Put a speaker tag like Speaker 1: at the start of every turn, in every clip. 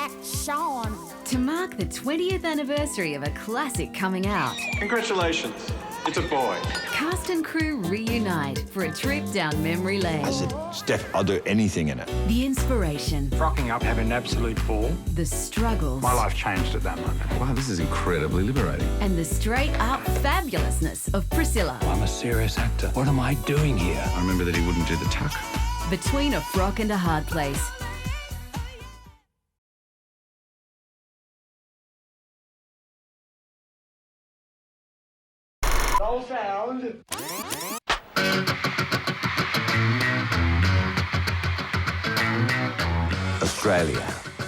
Speaker 1: action.
Speaker 2: To mark the 20th anniversary of a classic coming out,
Speaker 3: Congratulations, it's a boy.
Speaker 2: cast and crew reunite for a trip down memory lane.
Speaker 4: I said, Steph, I'll do anything in it.
Speaker 2: The inspiration,
Speaker 5: Rocking up, having an absolute ball.
Speaker 2: the struggles,
Speaker 5: My life changed at that moment.
Speaker 6: Wow, this is incredibly liberating.
Speaker 2: and the straight-up fabulousness of Priscilla.
Speaker 5: I'm a serious actor. What am I doing here?
Speaker 6: I remember that he wouldn't do the tuck.
Speaker 2: Between a Frock and a Hard Place.
Speaker 7: Roll sound.
Speaker 8: Australia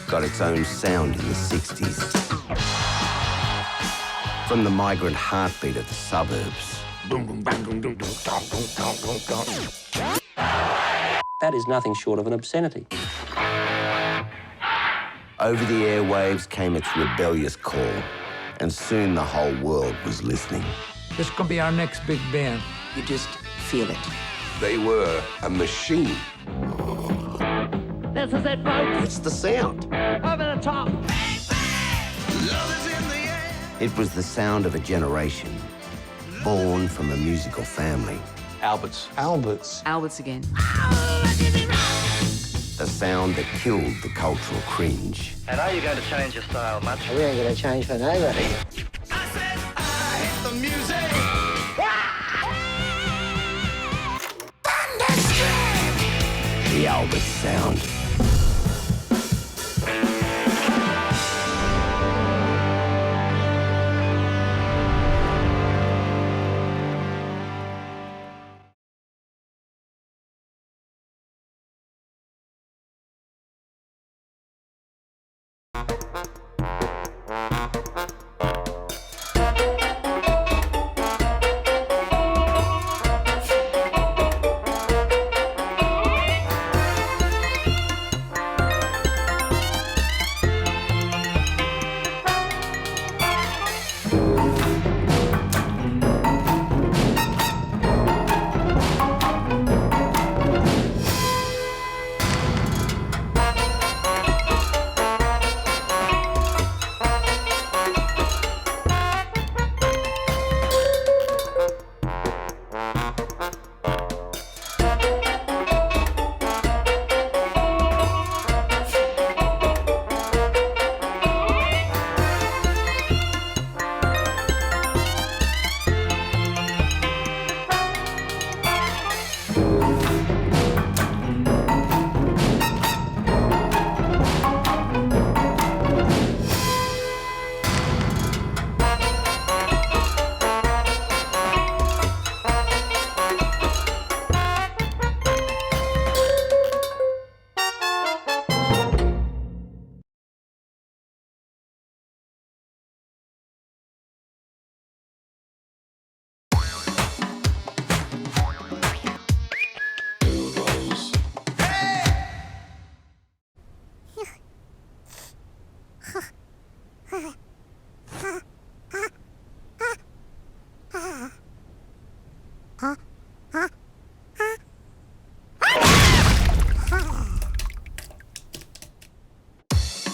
Speaker 8: got its own sound in the 60s. From the migrant heartbeat of the suburbs
Speaker 9: That is nothing short of an obscenity.
Speaker 8: over the airwaves came its rebellious call, and soon the whole world was listening.
Speaker 5: This could be our next big band.
Speaker 9: You just feel it.
Speaker 8: They were a machine.
Speaker 7: This is it, folks.
Speaker 8: It's the sound.
Speaker 7: Over the top.
Speaker 8: It was the sound of a generation, born from a musical family.
Speaker 5: Alberts.
Speaker 2: Alberts again.
Speaker 8: A sound that killed the cultural cringe.
Speaker 9: And are you going to change your style much?
Speaker 7: We ain't gonna change for nobody.
Speaker 8: The Albert sound.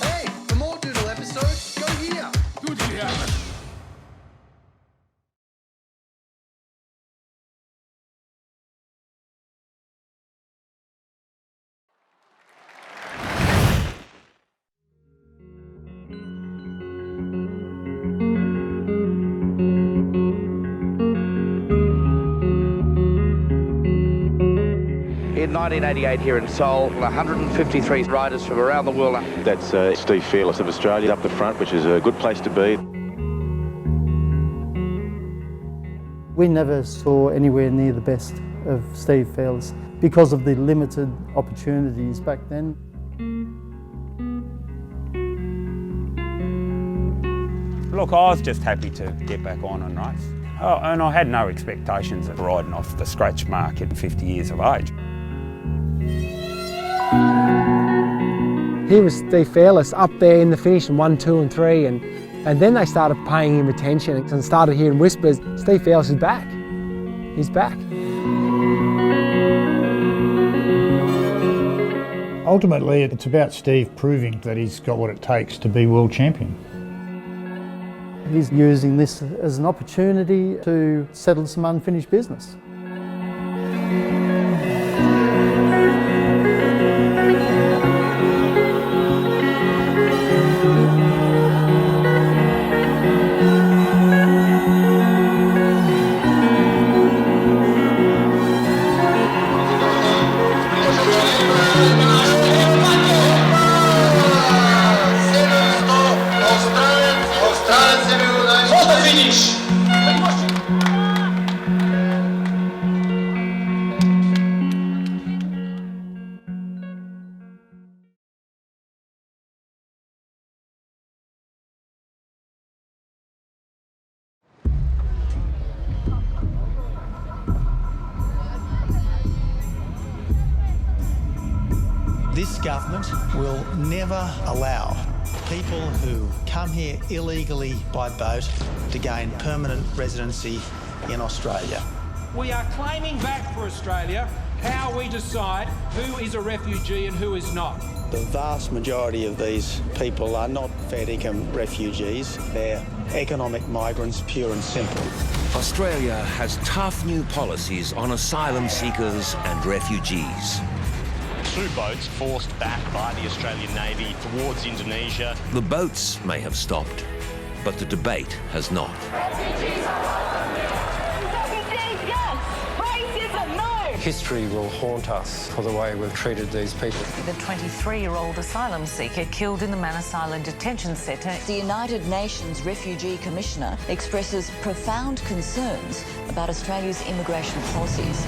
Speaker 6: Hey, for more Doodle episodes, go here. Good yeah.
Speaker 10: In 1988 here in Seoul, 153 riders from around the world.
Speaker 3: That's Steve Fearless of Australia up the front, which is a good place to be.
Speaker 11: We never saw anywhere near the best of Steve Fearless because of the limited opportunities back then.
Speaker 12: Look, I was just happy to get back on and race. Oh, and I had no expectations of riding off the scratch mark at 50 years of age.
Speaker 13: He was Steve Fearless up there in the finish in 1, 2 and 3 and then they started paying him attention and started hearing whispers, Steve Fearless is back. He's back.
Speaker 1: Ultimately, it's about Steve proving that he's got what it takes to be world champion.
Speaker 11: He's using this as an opportunity to settle some unfinished business.
Speaker 6: This government will never allow people who come here illegally by boat to gain permanent residency in Australia.
Speaker 14: We are claiming back for Australia how we decide who is a refugee and who is not.
Speaker 10: The vast majority of these people are not fair dinkum refugees. They're economic migrants, pure and simple.
Speaker 15: Australia has tough new policies on asylum seekers and refugees.
Speaker 16: 2 boats forced back by the Australian Navy towards Indonesia.
Speaker 15: The boats may have stopped, but the debate has not.
Speaker 9: History will haunt us for the way we've treated these people.
Speaker 17: The 23-year-old asylum seeker killed in the Manus Island detention centre.
Speaker 18: The United Nations Refugee Commissioner expresses profound concerns about Australia's immigration policies.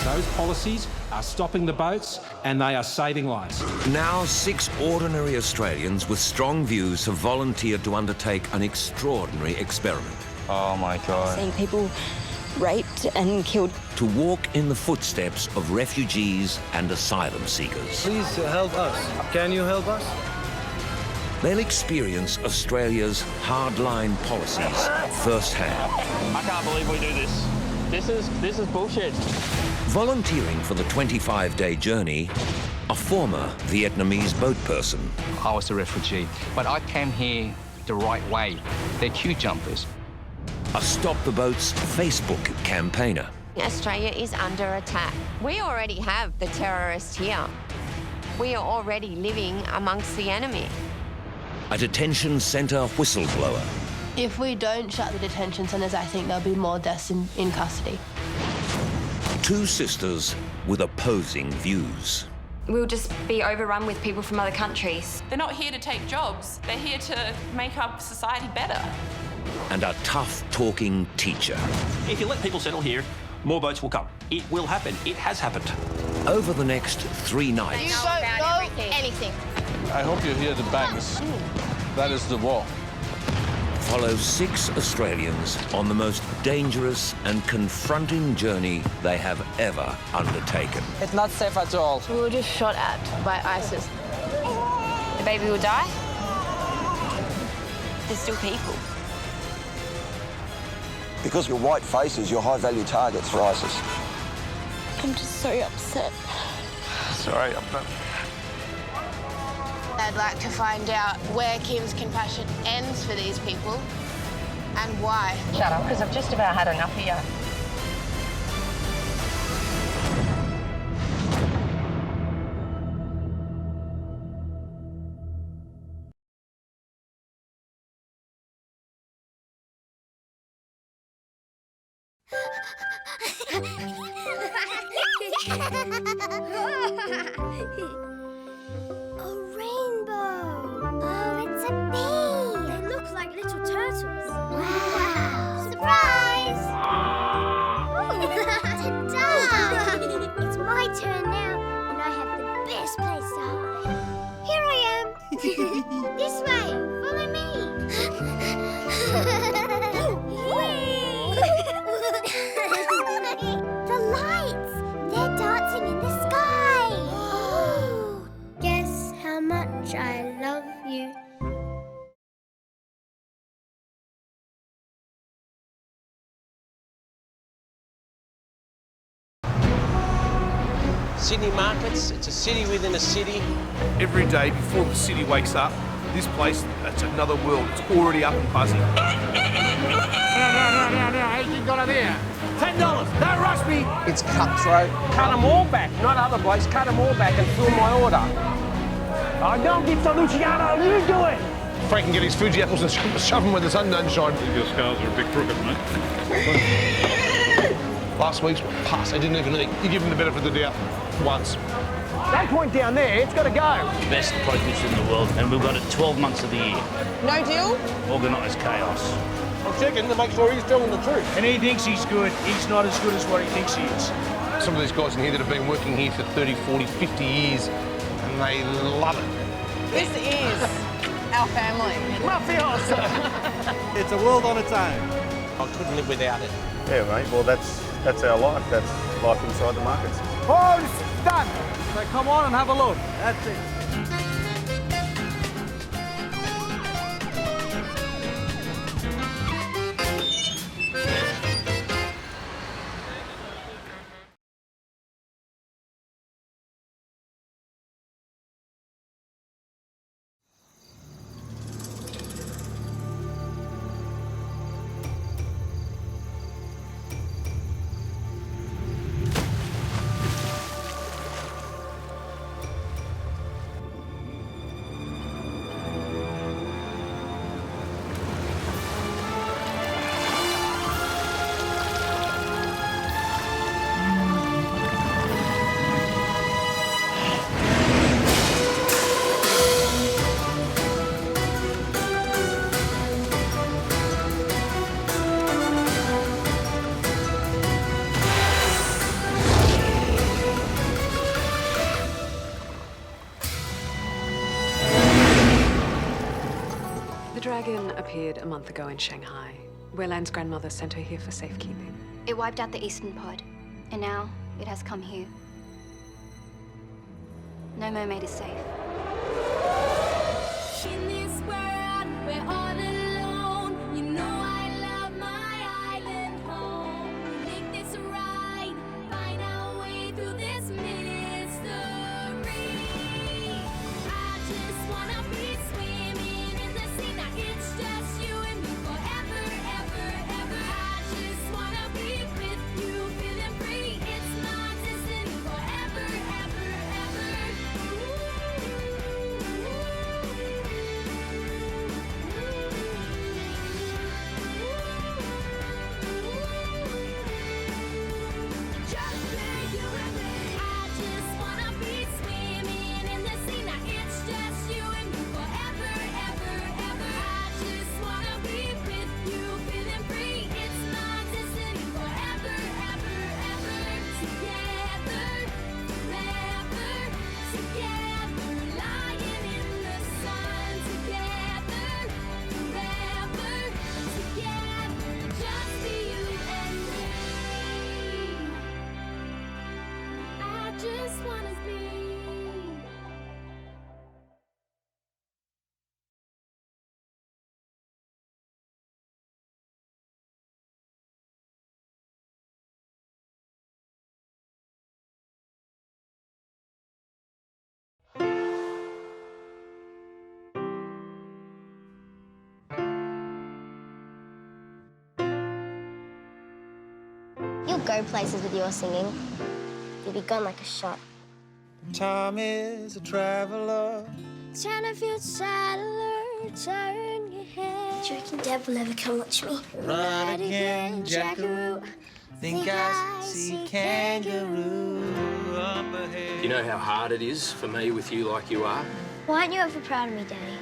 Speaker 14: Those policies are stopping the boats and they are saving lives.
Speaker 15: Now 6 ordinary Australians with strong views have volunteered to undertake an extraordinary experiment.
Speaker 16: Oh my God.
Speaker 19: Seeing people raped and killed.
Speaker 15: To walk in the footsteps of refugees and asylum seekers.
Speaker 20: Please help us. Can you help us?
Speaker 15: They'll experience Australia's hardline policies firsthand.
Speaker 16: I can't believe we do this. This is bullshit.
Speaker 15: Volunteering for the 25-day journey, a former Vietnamese boat person.
Speaker 21: I was a refugee, but I came here the right way. They're queue jumpers.
Speaker 15: A Stop the Boats Facebook campaigner.
Speaker 22: Australia is under attack. We already have the terrorists here. We are already living amongst the enemy.
Speaker 15: A detention centre whistleblower.
Speaker 23: If we don't shut the detention centres, I think there'll be more deaths in custody.
Speaker 15: 2 sisters with opposing views.
Speaker 24: We'll just be overrun with people from other countries.
Speaker 25: They're not here to take jobs. They're here to make our society better.
Speaker 15: And a tough-talking teacher.
Speaker 16: If you let people settle here, more boats will come. It will happen. It has happened.
Speaker 15: Over the next 3 nights.
Speaker 22: You don't know anything.
Speaker 26: I hope you hear the bangs. That is the wall.
Speaker 15: Follow 6 Australians on the most dangerous and confronting journey they have ever undertaken.
Speaker 27: It's not safe at all.
Speaker 23: We were just shot at by ISIS.
Speaker 24: The baby will die. There's still people.
Speaker 28: Because you're white faces, you're high-value targets for ISIS.
Speaker 23: I'm just so upset.
Speaker 26: Sorry,
Speaker 23: I'd like to find out where Kim's compassion ends for these people and why.
Speaker 17: Shut up, because I've just about had enough here.
Speaker 29: A rainbow. Oh, it's a bee. They look like little turtles. Wow. Surprise! Ta-da! It's my turn now, and I have the best place to hide. Here I am. This way. Follow me. The lights. They're dancing in the sky. Guess how much I love you.
Speaker 2: Sydney markets, it's a city within a city.
Speaker 3: Every day before the city wakes up, this place, it's another world. It's already up and buzzing. $10. Don't rush me.
Speaker 2: It's cutthroat. Cut them all back, not other blokes. Cut them all back and fill my order. I don't get to Luciano, you do it.
Speaker 26: Frank can get his Fuji apples and shove them where the sun don't shine.
Speaker 4: Your scars are a bit crooked, mate.
Speaker 26: Last week's pass, they didn't even eat. You give them the benefit of the doubt once.
Speaker 2: That point down there, it's got to go.
Speaker 5: Best produce in the world, and we've got it 12 months of the year.
Speaker 23: No deal?
Speaker 5: Organised chaos.
Speaker 26: I'm checking to make sure he's telling the truth.
Speaker 3: And he thinks he's good. He's not as good as what he thinks he is.
Speaker 26: Some of these guys in here that have been working here for 30, 40, 50 years, and they love it.
Speaker 23: This is our family.
Speaker 2: Mafioso!
Speaker 3: It's a world on its own.
Speaker 2: I couldn't live without it.
Speaker 7: Yeah, mate. Well, that's our life. That's life inside the markets.
Speaker 2: Oh, it's done. So come on and have a look. That's it.
Speaker 8: The dragon appeared a month ago in Shanghai, where Lan's grandmother sent her here for safekeeping.
Speaker 29: It wiped out the eastern pod, and now it has come here. No mermaid is safe.
Speaker 12: In this world, we're all alone. You know I love my island home. Make this right, find our way through this mystery. I just wanna be swimming in the sea. Now it's just you and me forever, ever, ever. I just wanna be with you, feeling free. It's my destiny forever, ever, ever. Just wanna be.
Speaker 29: You'll go places with your singing. You'll be gone like a shot.
Speaker 10: Time is a traveller.
Speaker 29: Turn off your satellite, turn your head. Do you reckon Dad will ever come watch me?
Speaker 10: Right again, Jackaroo. Think I see kangaroo up ahead.
Speaker 13: Do you know how hard it is for me with you like you are?
Speaker 29: Why aren't you ever proud of me, Daddy?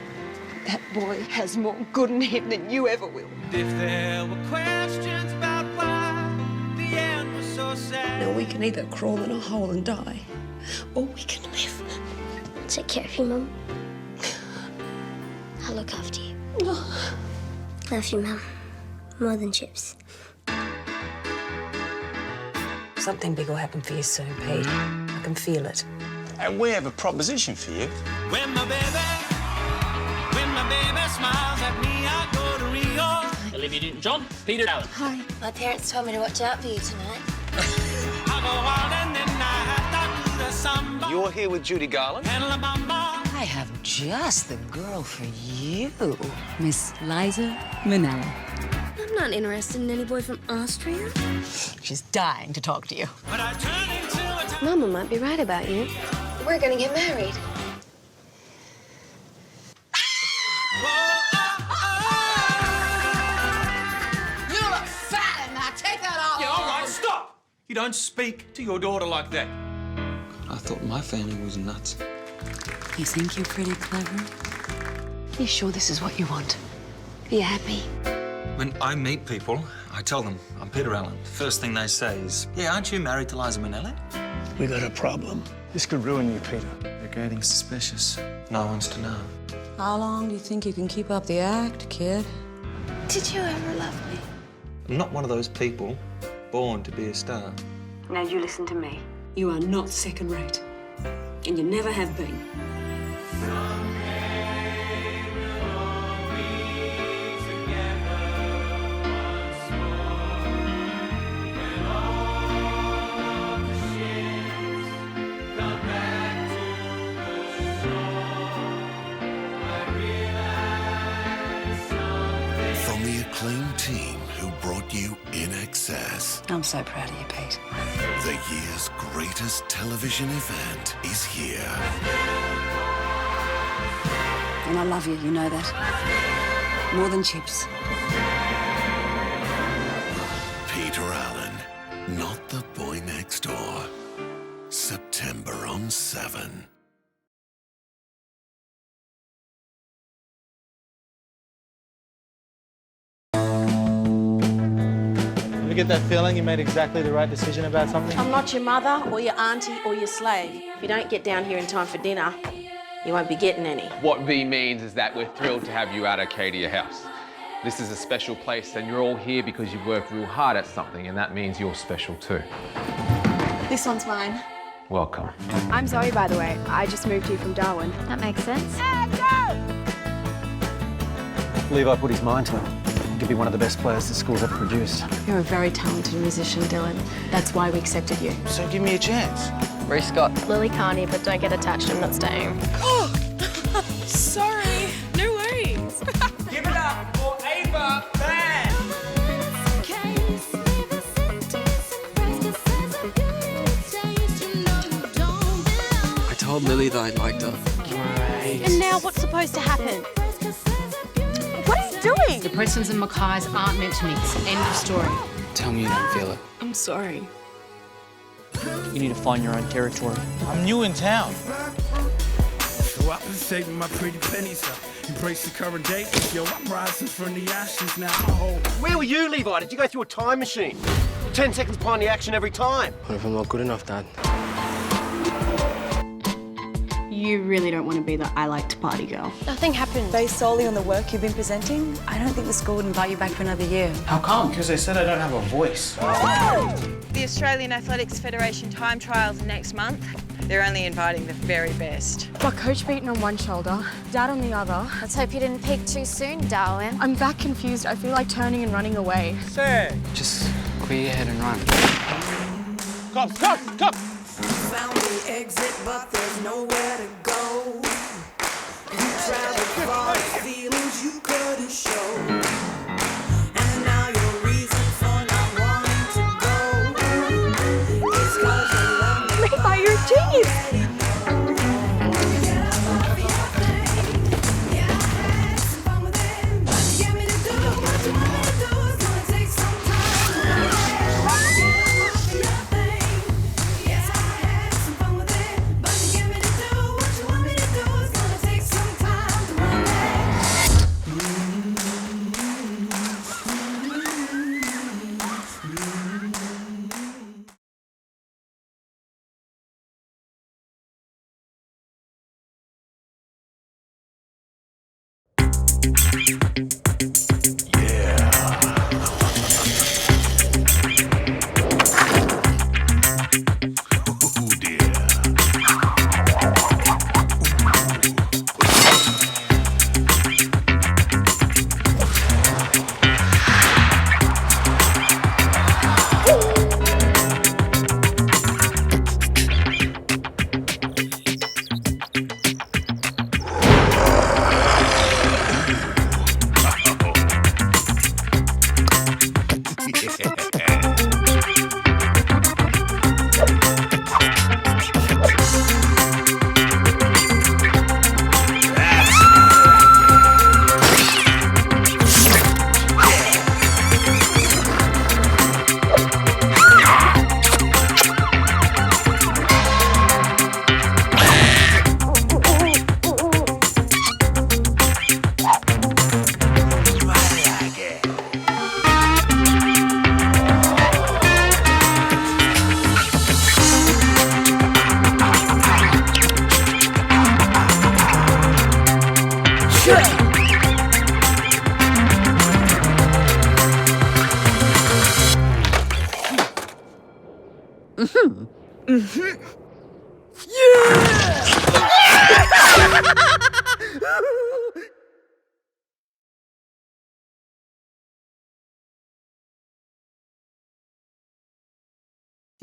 Speaker 23: That boy has more good in him than you ever will.
Speaker 10: If there were questions about why the end was so sad.
Speaker 23: Now we can either crawl in a hole and die, or we can live.
Speaker 29: Take care of you, Mum. I'll look after you. Love you, Mum. More than chips.
Speaker 23: Something big will happen for you soon, Pete. I can feel it.
Speaker 10: And we have a proposition for you. When my baby smiles at me, I go to Rio.
Speaker 27: Olivia Newton-John, Peter Allen.
Speaker 29: Hi. My parents told me to watch out for you tonight.
Speaker 10: I go wild and then I have to do the
Speaker 1: You're here with Judy Garland?
Speaker 17: I have just the girl for you, Miss Liza Minnelli.
Speaker 29: I'm not interested in any boy from Austria.
Speaker 17: She's dying to talk to you.
Speaker 29: Mama might be right about you. We're gonna get married.
Speaker 4: You look fat, and now take that all.
Speaker 6: Yeah, all right, stop! You don't speak to your daughter like that.
Speaker 9: I thought my family was nuts.
Speaker 8: You think you're pretty clever? You sure this is what you want? Are you happy?
Speaker 9: When I meet people, I tell them I'm Peter Allen. First thing they say is, yeah, aren't you married to Liza Minnelli?
Speaker 10: We got a problem.
Speaker 7: This could ruin you, Peter.
Speaker 9: They're getting suspicious. No one wants to know.
Speaker 17: How long do you think you can keep up the act, kid?
Speaker 29: Did you ever love me?
Speaker 9: I'm not one of those people born to be a star.
Speaker 8: Now you listen to me. You are not second rate. And you never have been.
Speaker 11: From the acclaimed team who brought you In Excess,
Speaker 8: I'm so proud of you, Pete.
Speaker 11: the year's greatest television event is here.
Speaker 8: And I love you, you know that. More than chips.
Speaker 11: Peter Allen, not the boy next door. September on 7.
Speaker 14: You get that feeling you made exactly the right decision about something?
Speaker 23: I'm not your mother or your auntie or your slave. If you don't get down here in time for dinner, you won't be getting any.
Speaker 18: What V means is that we're thrilled to have you at Arcadia House. This is a special place and you're all here because you've worked real hard at something, and that means you're special too.
Speaker 23: This one's mine.
Speaker 18: Welcome.
Speaker 19: I'm Zoe, by the way. I just moved here from Darwin.
Speaker 24: That makes sense.
Speaker 10: Levi put his mind to it. He could be one of the best players the school's ever produced.
Speaker 19: You're a very talented musician, Dylan. That's why we accepted you.
Speaker 14: So give me a chance.
Speaker 9: Ray Scott.
Speaker 19: Lily Carney, but don't get attached. I'm not staying.
Speaker 23: Oh, sorry. No worries.
Speaker 6: Give it up for Ava Van!
Speaker 9: I told Lily that I liked her.
Speaker 23: And now what's supposed to happen? What are you doing?
Speaker 20: The Prestons and Mackays aren't meant to mix. End of story.
Speaker 9: Tell me you don't feel it.
Speaker 23: I'm sorry.
Speaker 14: You need to find your own territory. I'm new in town.
Speaker 30: So I've been saving my pretty pennies up. Embrace the current day. Yo, I'm rising from the ashes now.
Speaker 2: Where were you, Levi? Did you go through a time machine? 10 seconds behind the action every time.
Speaker 9: What if I'm not good enough, Dad?
Speaker 19: You really don't want to be the I like to party girl.
Speaker 23: Nothing happened.
Speaker 8: Based solely on the work you've been presenting, I don't think the school would invite you back for another year.
Speaker 14: How come? Because they said I don't have a voice.
Speaker 31: The Australian Athletics Federation time trials are next month. They're only inviting the very best.
Speaker 19: My coach beaten on one shoulder, Dad on the other.
Speaker 24: Let's hope you didn't peak too soon, Darwin.
Speaker 19: I'm that confused. I feel like turning and running away.
Speaker 14: Say.
Speaker 9: Just clear your head and run.
Speaker 14: Cops, cops, cops!
Speaker 12: Found the exit, but there's nowhere to go. You traveled far, feelings you couldn't show. And now your reason for not wanting to go is 'cause you love me.
Speaker 23: Levi, you're a genius.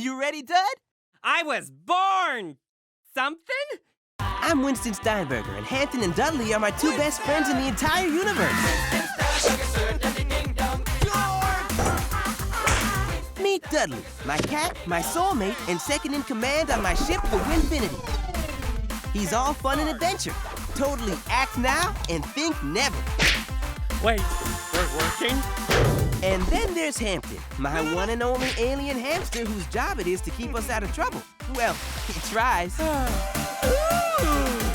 Speaker 1: You ready, Dud? I was born! Something? I'm Winston Steinberger, and Hampton and Dudley are my two best friends in the entire universe. Meet Dudley, my cat, my soulmate, and second in command on my ship, the Winfinity. He's all fun and adventure. Totally act now and think never.
Speaker 2: Wait, we're working?
Speaker 1: And then there's Hampton, my one and only alien hamster whose job it is to keep us out of trouble. Well, he tries.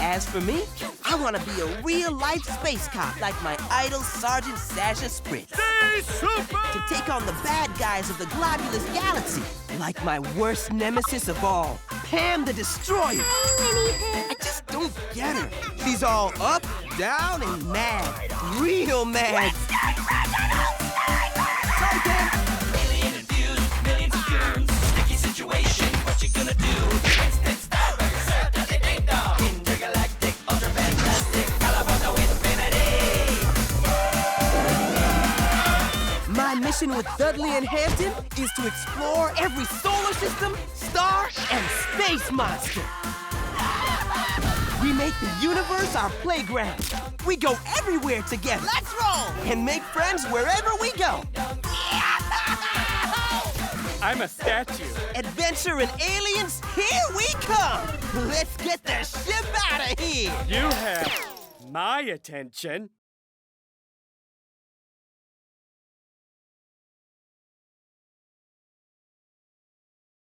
Speaker 1: As for me, I want to be a real-life space cop like my idol Sergeant Sasha Spritz. To take on the bad guys of the globulous galaxy, like my worst nemesis of all, Pam the Destroyer. I just don't get her. She's all up, down, and mad. Real mad. My mission with Dudley and Hampton is to explore every solar system, star, and space monster. We make the universe our playground. We go everywhere together. Let's roll! And make friends wherever we go.
Speaker 2: I'm a statue.
Speaker 1: Adventure and aliens, here we come! Let's get the ship out of here!
Speaker 2: You have my attention.